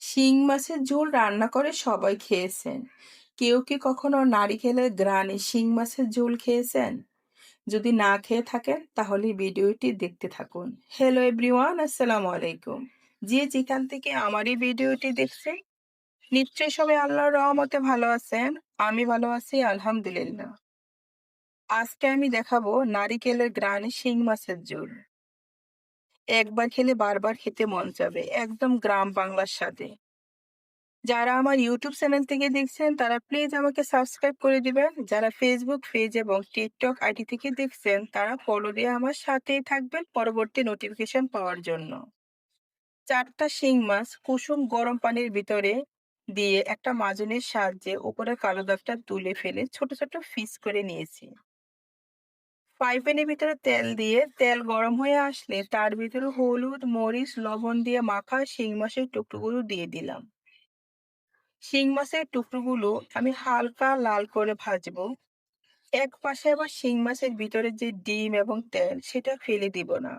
শিং মাছের ঝোল রান্না করে সবাই খেয়েছেন। কেউ কি কখনো নারিকেলের গ্রানে শিং মাছের ঝোল খেয়েছেন? যদি না খেয়ে থাকেন তাহলে ভিডিওটি দেখতে থাকুন। হ্যালো এভরিওয়ান, আসসালামু আলাইকুম। যে যেখান থেকে আমার এই ভিডিওটি দেখছেন, নিশ্চয়ই সবাই আল্লাহর রহমতে ভালো আছেন। আমি ভালো আছি, আলহামদুলিল্লাহ। আজকে আমি দেখাবো নারিকেলের গ্রানে শিং মাছের ঝোল। একবার খেলে বারবার খেতে মন যাবে, একদম গ্রাম বাংলার স্বাদে। যারা আমার ইউটিউব চ্যানেল থেকে দেখছেন তারা প্লিজ আমাকে সাবস্ক্রাইব করে দিবেন। যারা ফেসবুক পেজ এবং টিকটক আইডি থেকে দেখছেন তারা ফলো দিয়ে আমার সাথেই থাকবেন পরবর্তী নোটিফিকেশন পাওয়ার জন্য। 4টা শিং মাছ কুসুম গরম পানির ভিতরে দিয়ে একটা মাজনের সাহায্যে উপরে কালো দাগটা তুলে ফেলে ছোট ছোট পিস করে নিয়েছি। ফ্রাই প্যানের ভিতরে তেল দিয়ে তেল গরম হয়ে আসলে তার ভিতরে হলুদ, মরিচ, লবণ দিয়ে মাখা শিং মাছের টুকরোগুলো দিয়ে দিলাম। শিং মাছের টুকরোগুলো আমি হালকা লাল করে ভাজবো। এক পাশে আবার শিং মাছের ভিতরে যে ডিম এবং তেল সেটা ফেলে দিব না,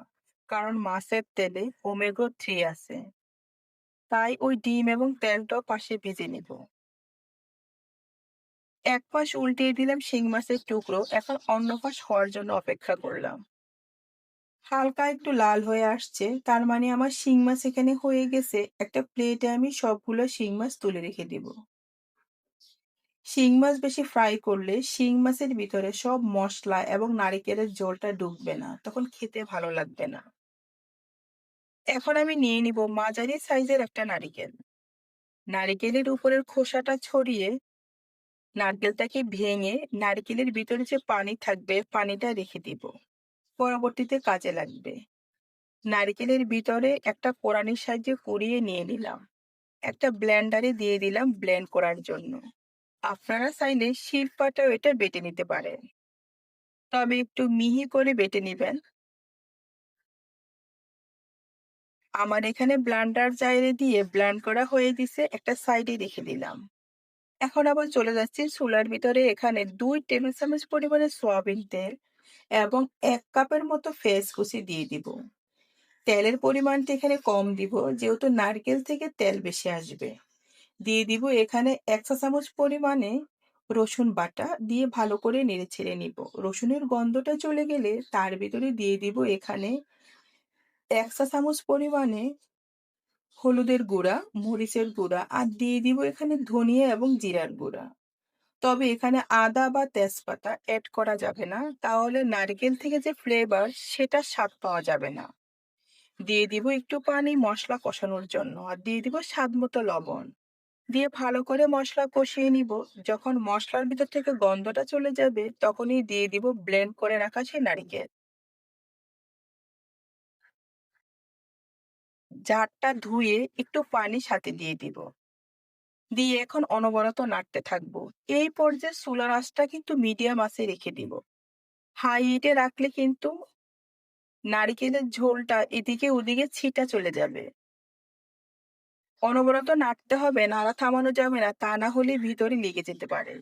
কারণ মাছের তেলে ওমেগা 3 আছে। তাই ওই ডিম এবং তেলটাও পাশে ভেজে নেব। এক পাশ উল্টিয়ে দিলাম শিং মাছের টুকরো, এখন অন্য পাশ হওয়ার জন্য অপেক্ষা করলাম। হালকা একটু লাল হয়ে আসছে, তার মানে আমার শিং মাছ এখানে হয়ে গেছে। একটা প্লেটে আমি সবগুলো শিং মাছ তুলে রেখে দিব। শিং মাছ বেশি ফ্রাই করলে শিং মাছের ভিতরে সব মশলা এবং নারিকেলের ঝোলটা ঢুকবে না, তখন খেতে ভালো লাগবে না। এখন আমি নিয়ে নিব মাঝারি সাইজের একটা নারিকেল। নারিকেলের উপরের খোসাটা ছড়িয়ে নারকেলটাকে ভেঙে নারকেলের ভিতরে যে পানি থাকবে পানিটা রেখে দিব, পরবর্তীতে কাজে লাগবে। নারকেলের ভিতরে একটা কোরানির সাহায্যে কুড়িয়ে নিয়ে নিলাম। একটা ব্লেন্ডারে দিয়ে দিলাম ব্লেন্ড করার জন্য। আপনারা চাইলে শিলপাটাও এটা বেটে নিতে পারেন, তবে একটু মিহি করে বেটে নিবেন। আমার এখানে ব্লেন্ডার জারে দিয়ে ব্লেন্ড করা হয়ে দিছে, একটা সাইডে রেখে দিলাম। এখন আবার চলে যাচ্ছি চুলার ভিতরে। এখানে 2 টেবিল চামচ পরিমাণে সয়াবিন তেল এবং 1 কাপের মতো পেঁয়াজ কুচি দিয়ে দিব। তেলের পরিমাণটা এখানে কম দিব, যেহেতু নারকেল থেকে তেল বেশি আসবে। দিয়ে দিব এখানে 1 চা চামচ পরিমাণে রসুন বাটা, দিয়ে ভালো করে নেড়ে ছেড়ে নিব। রসুনের গন্ধটা চলে গেলে তার ভিতরে দিয়ে দিব এখানে 1 চা চামচ পরিমাণে হলুদের গুঁড়া, মরিচের গুঁড়া, আর দিয়ে দিব এখানে ধনিয়া এবং জিরার গুঁড়া। তবে এখানে আদা বা তেজপাতা অ্যাড করা যাবে না, তাহলে নারকেল থেকে যে ফ্লেভার সেটা স্বাদ পাওয়া যাবে না। দিয়ে দিব একটু পানি মশলা কষানোর জন্য, আর দিয়ে দিব স্বাদ মতো লবণ। দিয়ে ভালো করে মশলা কষিয়ে নিব। যখন মশলার ভিতর থেকে গন্ধটা চলে যাবে তখনই দিয়ে দিব ব্লেন্ড করে রাখা সেই নারকেল। জারটা ধুয়ে একটু পানি সাথে দিয়ে দিব। দিয়ে এখন অনবরত নাড়তে থাকবো। এই পর্যায়ে চুলার আঁচটা কিন্তু মিডিয়াম আঁচে রেখে দিব। হাই হিটে রাখলে কিন্তু নারিকেলের ঝোলটা এদিকে ওদিকে ছিটা চলে যাবে। অনবরত নাড়তে হবে, নাড়া থামানো যাবে না, তা না হলে ভিতরে লেগে যেতে পারে।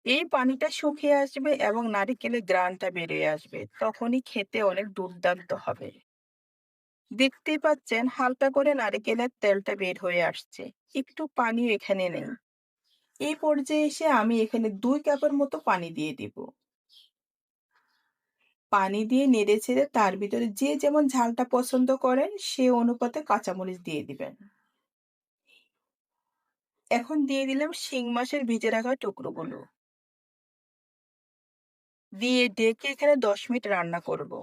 এই পানিটা শুকিয়ে আসবে এবং নারিকেলের গ্রানটা বেরিয়ে আসবে, তখনই খেতে অনেক দুর্দান্ত হবে। দেখতেই পাচ্ছেন হালকা করে নারিকেলের তেলটা বের হয়ে আসছে, একটু পানিও এখানে নেই। এই পর্যায়ে এসে আমি এখানে 2 কাপের মতো পানি দিয়ে দিব। পানি দিয়ে নেড়েচেড়ে তার ভিতরে যে যেমন ঝালটা পছন্দ করেন সে অনুপাতে কাঁচামরিচ দিয়ে দিবেন। এখন দিয়ে দিলাম শিং মাছের ভিজে রাখা টুকরোগুলো, দিয়ে ডেকে এখানে 10 মিনিট রান্না করব।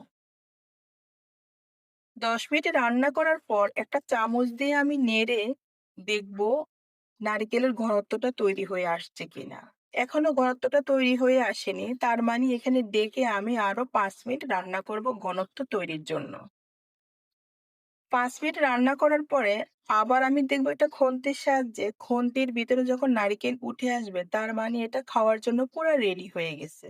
10 মিনিট রান্না করার পর একটা চামচ দিয়ে আমি নেড়ে দেখব নারকেলের ঘনত্বটা তৈরি হয়ে আসছে কিনা। এখনো ঘনত্বটা তৈরি হয়ে আসেনি, তার মানে এখানে ডেকে আমি আরো 5 মিনিট রান্না করব ঘনত্ব তৈরির জন্য। 5 মিনিট রান্না করার পরে আবার আমি দেখবো এটা খুন্তির সাহায্যে, খুন্তির ভিতরে যখন নারকেল উঠে আসবে তার মানে এটা খাওয়ার জন্য পুরো রেডি হয়ে গেছে।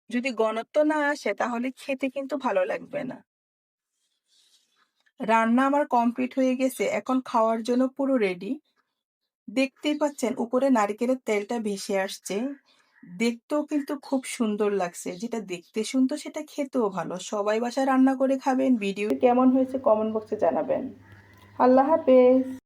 যদি ঘনত্ব না আসে তাহলে খেতে কিন্তু ভালো লাগবে না। রান্না আমার কমপ্লিট হয়ে গেছে, এখন খাওয়ার জন্য পুরো রেডি। দেখতেই পাচ্ছেন উপরে নারকেলের তেলটা ভেসে আসছে। দেখতেও কিন্তু খুব সুন্দর লাগছে। যেটা দেখতে সুন্দর সেটা খেতেও ভালো। সবাই বাসায় রান্না করে খাবেন। ভিডিও কেমন হয়েছে কমেন্ট বক্সে জানাবেন। আল্লাহ হাফেজ।